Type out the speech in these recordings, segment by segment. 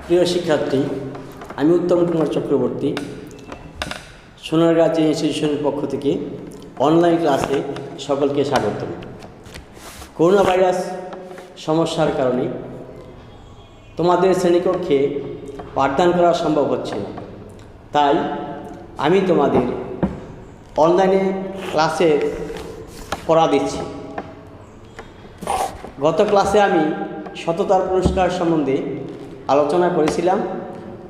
প্রিয় শিক্ষার্থী, আমি উত্তম কুমার চক্রবর্তী সোনারগাঁ ইনস্টিটিউশনের পক্ষ থেকে অনলাইন ক্লাসে সকলকে স্বাগত। করোনা ভাইরাস সমস্যার কারণে তোমাদের শ্রেণীকক্ষে পাঠদান করা সম্ভব হচ্ছে না, তাই আমি তোমাদের অনলাইনে ক্লাসে পড়া দিচ্ছি। গত ক্লাসে আমি সততার পুরস্কার সম্বন্ধে আলোচনা করেছিলাম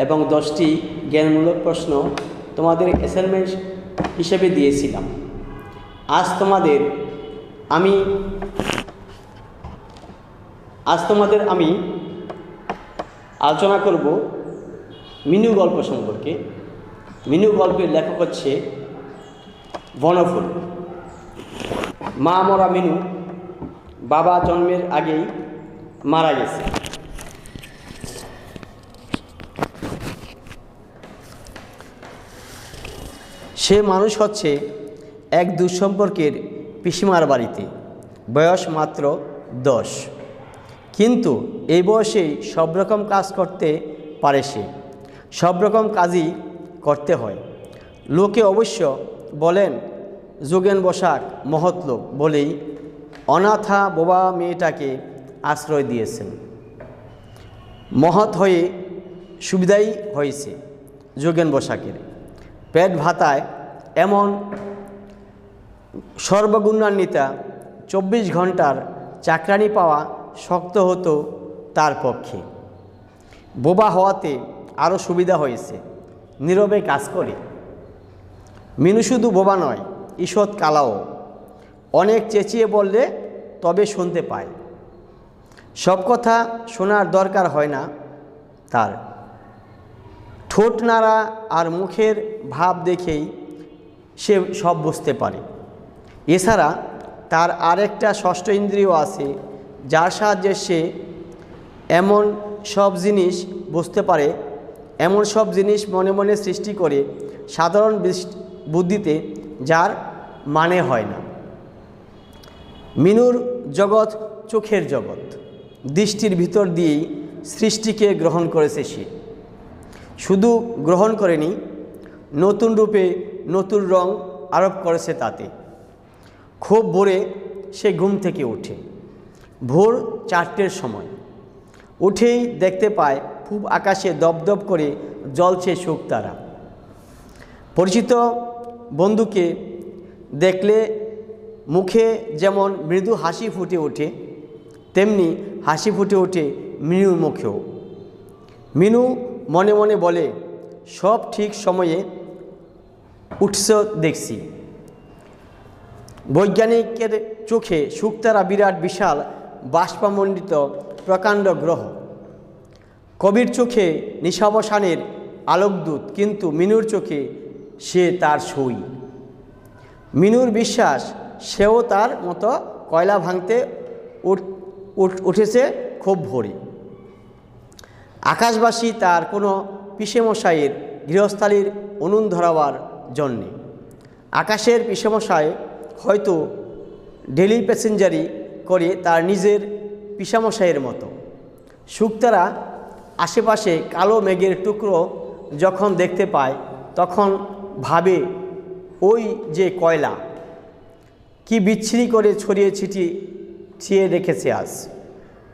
এবং 10টি জ্ঞানমূলক প্রশ্ন তোমাদের অ্যাসাইনমেন্ট হিসেবে দিয়েছিলাম। আজ তোমাদের আমি আলোচনা করব মিনু গল্প সম্পর্কে। মিনু গল্পের লেখক হচ্ছে বনফুল। মা মরা মিনু বাবা জন্মের আগেই মারা গেছে। সে মানুষ হচ্ছে এক দুঃসম্পর্কের পিসিমার বাড়িতে, বয়স মাত্র 10, কিন্তু এই বয়সেই সব রকম কাজ করতে পারে। সে সব রকম কাজই করতে হয়। লোকে অবশ্য বলেন যোগেন বসাক মহৎ লোক বলেই অনাথা বোবা মেয়েটাকে আশ্রয় দিয়েছেন। মহৎ হয়ে সুবিধাই হয়েছে যোগেন বসাকের। পেট ভাতায় এমন সর্বগুণান্বিতা 24 ঘন্টার চাকরানি পাওয়া শক্ত হতো তার পক্ষে। বোবা হওয়াতে আরও সুবিধা হয়েছে, নীরবে কাজ করে। মিনু শুধু বোবা নয়, ঈষৎ কালাও। অনেক চেঁচিয়ে বললে তবে শুনতে পায়। সব কথা শোনার দরকার হয় না তার। ঠোঁট নাড়া আর মুখের ভাব দেখেই সে সব বুঝতে পারে। এছাড়া তার আরেকটা ষষ্ঠ ইন্দ্রিয় আছে, যার সাহায্যে সে এমন সব জিনিস বুঝতে পারে, এমন সব জিনিস মনে মনে সৃষ্টি করে সাধারণ বুদ্ধিতে, যার মানে হয় না। মিনুর জগৎ চোখের জগৎ। দৃষ্টির ভিতর দিয়েই সৃষ্টিকে গ্রহণ করেছে সে। শুধু গ্রহণ করেনি, নতুন রূপে নতুন রং আরোপ করেছে তাতে। খুব ভোরে সে ঘুম থেকে ওঠে। ভোর 4টের সময় উঠেই দেখতে পায় পূব আকাশে দপদপ করে জ্বলছে শুকতারা। পরিচিত বন্ধুকে দেখলে মুখে যেমন মৃদু হাসি ফুটে ওঠে, তেমনি হাসি ফুটে ওঠে মিনুর মুখেও। মিনু মনে মনে বলে, সব ঠিক সময়ে উঠছ দেখছি। বৈজ্ঞানিকের চোখে শুকতারা বিরাট বিশাল বাষ্পমণ্ডিত প্রকাণ্ড গ্রহ। কবির চোখে নিশাবসানের আলোকদূত, কিন্তু মিনুর চোখে সে তার সই। মিনুর বিশ্বাস সেও তার মতো কয়লা ভাঙতে উঠেছে খুব ভোরে। আকাশবাসী তার কোনো পিসেমশাইয়ের গৃহস্থালির উনুন ধরাবার জন্যে। আকাশের পিসেমশাই হয়তো ডেলি প্যাসেঞ্জারি করে তার নিজের পিসামশাইয়ের মতো। শুকতারা আশেপাশে কালো মেঘের টুকরো যখন দেখতে পায়, তখন ভাবে ওই যে কয়লা, কি বিচ্ছিরি করে ছড়িয়ে ছিটিয়ে রেখেছে আজ,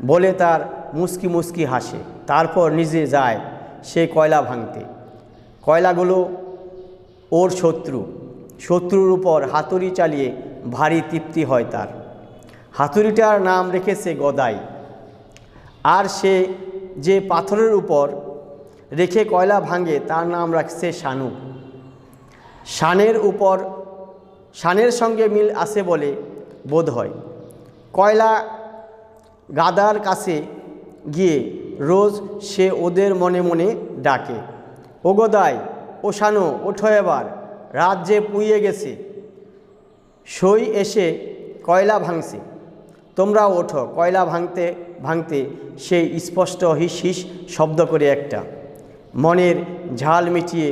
বলে তার মুচকি মুচকি হাসে। তারপর নিজে যায় সে কয়লা ভাঙতে। কয়লাগুলো ওর শত্রুর উপর হাতুড়ি চালিয়ে ভারী তৃপ্তি হয় তার। হাতুড়িটার নাম রেখেছে গদাই। আর সে যে পাথরের উপর রেখে কয়লা ভাঙে তার নাম রাখছে শানু। শানের সঙ্গে মিল আছে বলে বোধ হয়। কয়লা গাদার কাছে গিয়ে রোজ সে ওদের মনে মনে ডাকে, ও গদাই, ও শানু, ওঠো এবার, রাত যে পুড়িয়ে গেছে। সই এসে কয়লা ভাঙছে, তোমরা ওঠো। কয়লা ভাঙতে ভাঙতে সেই স্পষ্ট হিস হিস শব্দ করে একটা মনের ঝাল মিটিয়ে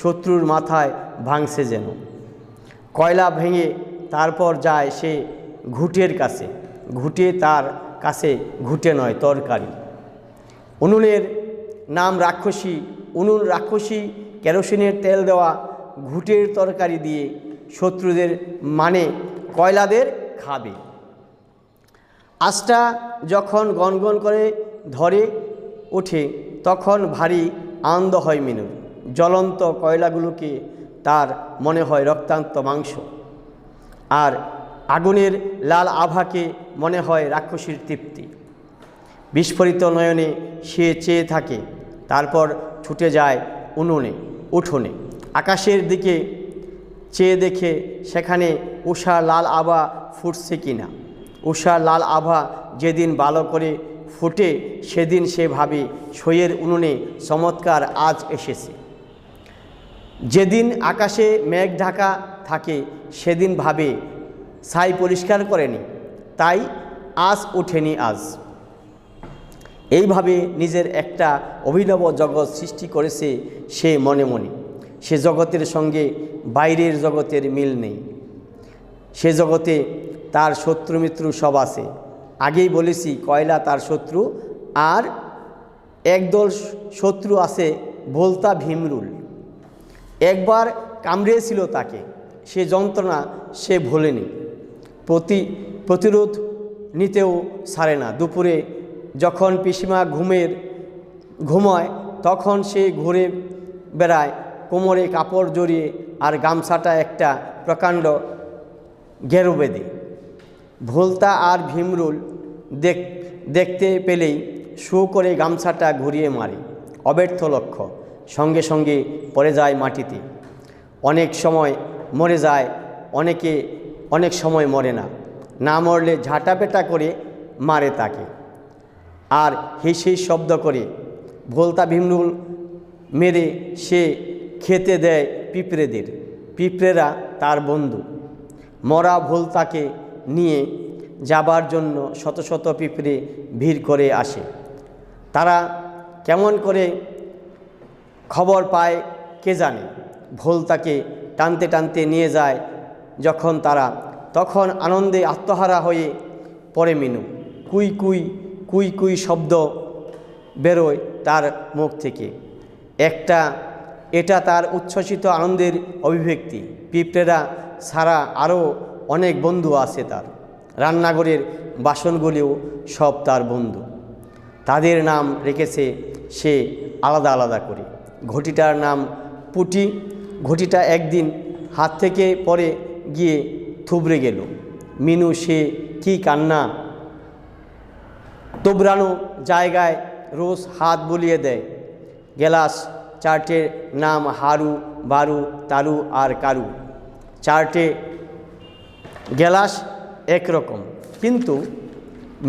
শত্রুর মাথায় ভাঙছে যেন। কয়লা ভেঙে তারপর যায় সে ঘুঁটের কাছে। ঘুঁটে তার কাছে ঘুঁটে নয়, তরকারি। উনুনের নাম রাক্ষসী, উনুন রাক্ষসী কেরোসিনের তেল দেওয়া ঘুঁটের তরকারি দিয়ে শত্রুদের মানে কয়লাদের খাবে। আঁচটা যখন গনগন করে ধরে ওঠে তখন ভারী আনন্দ হয় মিনুর। জ্বলন্ত কয়লাগুলোকে তার মনে হয় রক্তাক্ত মাংস, আর আগুনের লাল আভাকে মনে হয় রাক্ষসীর তৃপ্তি। বিস্ফোরিত নয়নে সে চেয়ে থাকে, তারপর ছুটে যায় উঠোনে। আকাশের দিকে চেয়ে দেখে সেখানে উষার লাল আভা ফুটছে কিনা। উষার লাল আভা যেদিন ভালো করে ফুটে সেদিন সে ভাবে সইয়ের উনুনে চমৎকার আজ এসেছে। যেদিন আকাশে মেঘ ঢাকা থাকে সেদিন ভাবে ছাই পরিষ্কার করেনি, তাই আজ ওঠেনি আজ। এইভাবে নিজের একটা অভিনব জগৎ সৃষ্টি করেছে সে মনে মনে। সে জগতের সঙ্গে বাইরের জগতের মিল নেই। সে জগতে তার শত্রু মিত্র সব আছে। আগেই বলেছি কয়লা তার শত্রু, আর একদল শত্রু আছে ভোলতা ভীমরুল। একবার কামড়িয়েছিল তাকে, সে যন্ত্রণা সে ভোলেনি, প্রতিরোধ নিতেও ছাড়ে না। দুপুরে যখন পিসিমা ঘুমায় তখন সে ঘুরে বেড়ায় কোমরে কাপড় জড়িয়ে, আর গামছাটা একটা প্রকাণ্ড গেরো বেঁধে। ভোলতা আর ভীমরুল দেখতে পেলেই শু করে গামছাটা ঘুরিয়ে মারে। অব্যর্থ লক্ষ্য, সঙ্গে সঙ্গে পড়ে যায় মাটিতে। অনেক সময় মরে যায়, অনেক সময় মরে না। না মরলে ঝাঁটাপেটা করে মারে তাকে, আর হিসিস শব্দ করে। ভোলতা ভীমরুল মেরে সে খেতে দেয় পিঁপড়েদের। পিঁপড়েরা তার বন্ধু। মরা ভোলতাকে নিয়ে যাবার জন্য শত শত পিঁপড়ে ভিড় করে আসে। তারা কেমন করে খবর পায় কে জানে। ভোলতাকে টানতে টানতে নিয়ে যায় যখন তারা, তখন আনন্দে আত্মহারা হয়ে পড়ে মিনু। কুই কুই কুই কুই শব্দ বেরোয় তার মুখ থেকে। এটা তার উচ্ছ্বসিত আনন্দের অভিব্যক্তি। পিঁপড়েরা ছাড়া আরও অনেক বন্ধু আছে তার। রান্নাঘরের বাসনগুলিও সব তার বন্ধু। তাদের নাম রেখেছে সে আলাদা আলাদা করে। ঘটিটার নাম পুটি। ঘটিটা একদিন হাত থেকে পড়ে গিয়ে থুবড়ে গেল। মিনু সে কি কান্না! তোবড়ানো জায়গায় রোজ হাত বুলিয়ে দেয়। গেলাস চারটের নাম হারু, বারু, তারু আর কারু। চারটে গেলাস একরকম, কিন্তু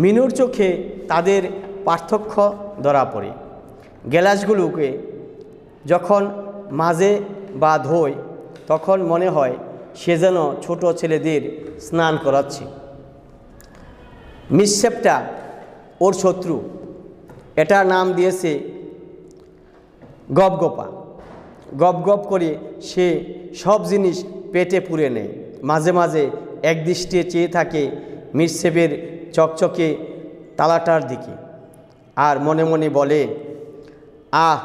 মিনুর চোখে তাদের পার্থক্য ধরা পড়ে। গেলাসগুলোকে যখন মাজে বা ধোয় তখন মনে হয় সে যেন ছোট ছেলেদের স্নান করাচ্ছে। মিসশেপটা ওর শত্রু। এটার নাম দিয়েছে গপগপা। গপ করে সে সব জিনিস পেটে পুরে নেয়। মাঝে মাঝে একদৃষ্টে চেয়ে থাকে মিসশেপের চকচকে তালাটার দিকে, আর মনে মনে বলে, আহ,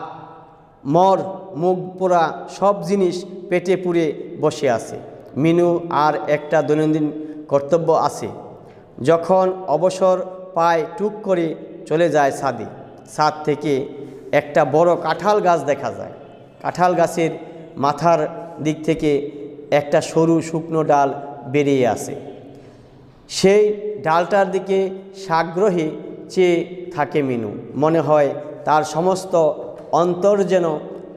মর মুখ পোড়া সব জিনিস পেটে পুরে বসে আছে। মিনু আর একটা দৈনন্দিন কর্তব্য আছে। যখন অবসর পায় টুক করে চলে যায় ছাদে। ছাদ থেকে একটা বড় কাঁঠাল গাছ দেখা যায়। কাঁঠাল গাছের মাথার দিক থেকে একটা সরু শুকনো ডাল বেরিয়ে আসে। সেই ডালটার দিকে সাগ্রহে চেয়ে থাকে মিনু। মনে হয় তার সমস্ত অন্তর যেন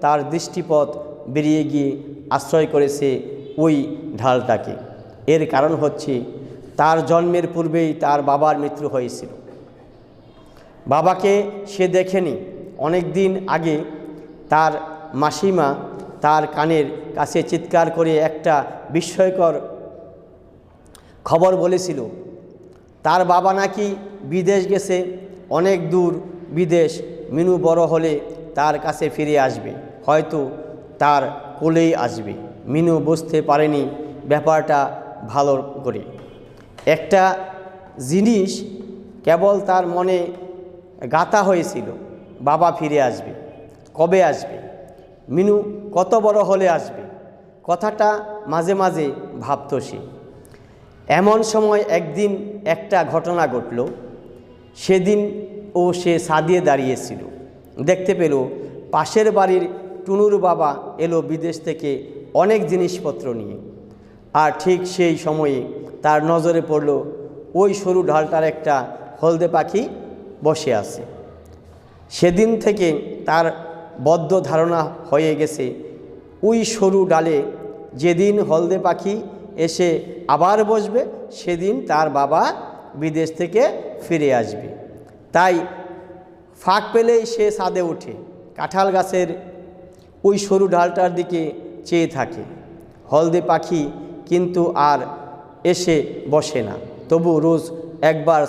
তার দৃষ্টিপথ বেরিয়ে গিয়ে আশ্রয় করেছে ওই ঢালটাকে। এর কারণ হচ্ছে তার জন্মের পূর্বেই তার বাবার মৃত্যু হয়েছিল। বাবাকে সে দেখেনি। অনেক দিন আগে তার মাসিমা তার কানের কাছে চিৎকার করে একটা বিস্ময়কর খবর বলেছিল। তার বাবা নাকি বিদেশ গেছে, অনেক দূর বিদেশ। মিনু বড় হলে তার কাছে ফিরে আসবে, হয়তো তার কোলেই আসবে। মিনু বুঝতে পারেনি ব্যাপারটা ভালো করে। একটা জিনিস কেবল তার মনে গাঁথা হয়েছিল, বাবা ফিরে আসবে। কবে আসবে, মিনু কত বড় হলে আসবে, কথাটা মাঝে মাঝে ভাবত সে। এমন সময় একদিন একটা ঘটনা ঘটল। সেদিন সে ছাদে দাঁড়িয়েছিল, দেখতে পেল পাশের বাড়ির টুনুর বাবা এলো বিদেশ থেকে অনেক জিনিসপত্র নিয়ে। আর ঠিক সেই সময়ে তার নজরে পড়ল ওই সরু ঢালটার একটা হলদে পাখি বসে আছে। সেদিন থেকে তার বদ্ধ ধারণা হয়ে গেছে, ওই সরু ডালে যেদিন হলদে পাখি এসে আবার বসবে সেদিন তার বাবা বিদেশ থেকে ফিরে আসবে। তাই ফাঁক পেলেই সে ছাদে ওঠে, কাঁঠাল গাছের ওই সরু ডালটার দিকে চেয়ে থাকে। হলদে পাখি কিন্তু আর এসে বসে না। তবু রোজ একবার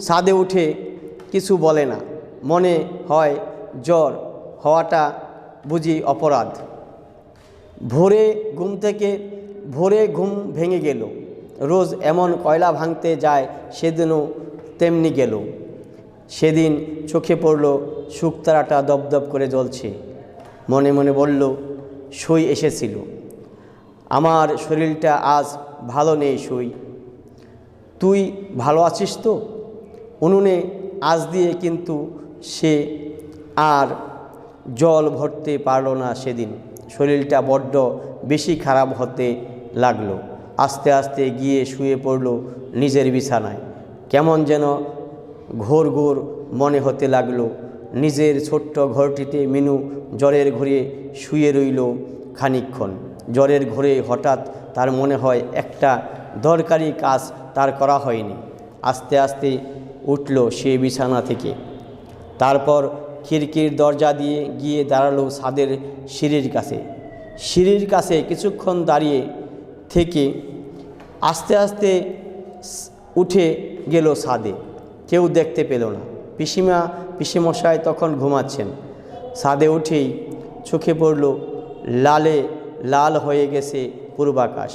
ছাদে উঠে কিছু বলে না। মনে হয় জ্বর হওয়াটা বুঝি অপরাধ। ভোরে ঘুম ভেঙে গেল। রোজ এমন কয়লা ভাঙতে যায়, সেদিনও তেমনি গেল। সেদিন চোখে পড়ল শুকতারাটা দপদপ করে জ্বলছে। মনে মনে বলল, সই এসেছিল, আমার শরীরটা আজ ভালো নেই সই, তুই ভালো আছিস তো? উনুনে আঁচ দিয়ে কিন্তু সে আর জল ভরতে পারল না। সেদিন শরীরটা বড্ড বেশি খারাপ হতে লাগলো। আস্তে আস্তে গিয়ে শুয়ে পড়ল নিজের বিছানায়। কেমন যেন ঘোর ঘোর মনে হতে লাগলো। নিজের ছোট্ট ঘরটিতে মিনু জ্বরের ঘোরে শুয়ে রইল খানিকক্ষণ। জ্বরের ঘোরে হঠাৎ তার মনে হয় একটা দরকারি কাজ তার করা হয়নি। আস্তে আস্তে উঠল সে বিছানা থেকে। তারপর খিড়কির দরজা দিয়ে গিয়ে দাঁড়ালো ছাদের সিঁড়ির কাছে কিছুক্ষণ দাঁড়িয়ে থেকে আস্তে আস্তে উঠে গেল ছাদে। কেউ দেখতে পেল না। পিসিমশাই তখন ঘুমাচ্ছেন। ছাদে উঠেই চোখে পড়ল লাল হয়ে গেছে পূর্বাকাশ।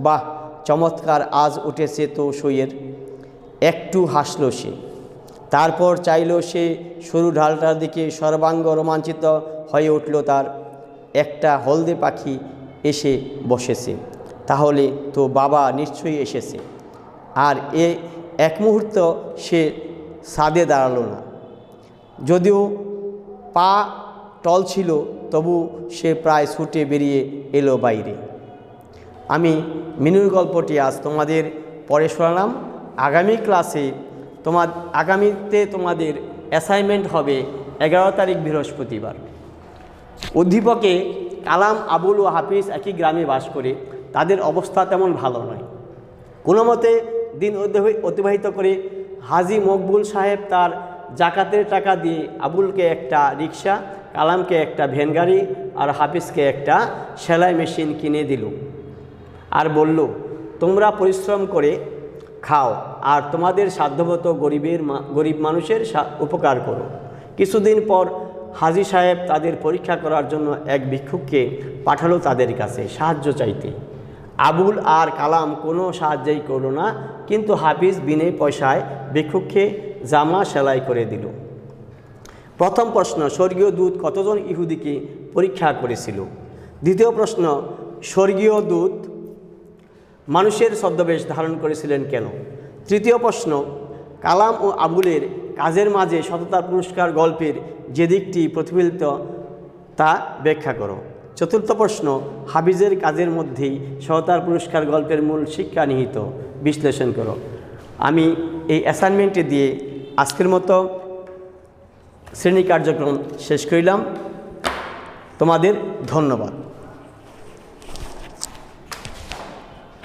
বাহ, চমৎকার, আজ উঠেছে তো সইয়ের। একটু হাসল সে। তারপর চাইল সে সরু ঢালটার দিকে। সর্বাঙ্গ রোমাঞ্চিত হয়ে উঠল তার। একটা হলদে পাখি এসে বসেছে, তাহলে তো বাবা নিশ্চয়ই এসেছে। আর এক মুহূর্ত সে ছাদে দাঁড়ালো না। যদিও পা টল ছিল, তবু সে প্রায় ছুটে বেরিয়ে এলো বাইরে। আমি মিনুর গল্পটি আজ তোমাদের পড়ে শোনালাম। আগামী ক্লাসে আগামীতে তোমাদের অ্যাসাইনমেন্ট হবে 11 তারিখ বৃহস্পতিবার। অধ্যাপকে কালাম, আবুল ও হাফিজ একই গ্রামে বাস করে। তাদের অবস্থা তেমন ভালো নয়। কোনো মতে দিন অতিবাহিত করে হাজী মকবুল সাহেব তার জাকাতের টাকা দিয়ে আবুলকে একটা রিক্সা, কালামকে একটা ভ্যান গাড়ি আর হাফিজকে একটা সেলাই মেশিন কিনে দিল। আর বলল, তোমরা পরিশ্রম করে খাও আর তোমাদের সাধ্যমতো গরিব মানুষের উপকার করো। কিছুদিন পর হাজী সাহেব তাদের পরীক্ষা করার জন্য এক ভিক্ষুককে পাঠালো তাদের কাছে সাহায্য চাইতে। আবুল আর কালাম কোনো সাহায্যই করল না, কিন্তু হাফিজ বিনে পয়সায় ভিক্ষুককে জামা সেলাই করে দিল। প্রথম প্রশ্ন, স্বর্গীয় দূত কতজন ইহুদিকে পরীক্ষা করেছিল? দ্বিতীয় প্রশ্ন, স্বর্গীয় দূত মানুষের ছদ্মবেশ ধারণ করেছিলেন কেন? তৃতীয় প্রশ্ন, কালাম ও আবুলের কাজের মাঝে সততার পুরস্কার গল্পের যে দিকটি প্রতিফলিত তা ব্যাখ্যা করো। চতুর্থ প্রশ্ন, হাফিজের কাজের মধ্যেই সততার পুরস্কার গল্পের মূল শিক্ষা নিহিত, বিশ্লেষণ করো। আমি এই অ্যাসাইনমেন্টটি দিয়ে আজকের মতো শ্রেণী কার্যক্রম শেষ করিলাম। তোমাদের ধন্যবাদ।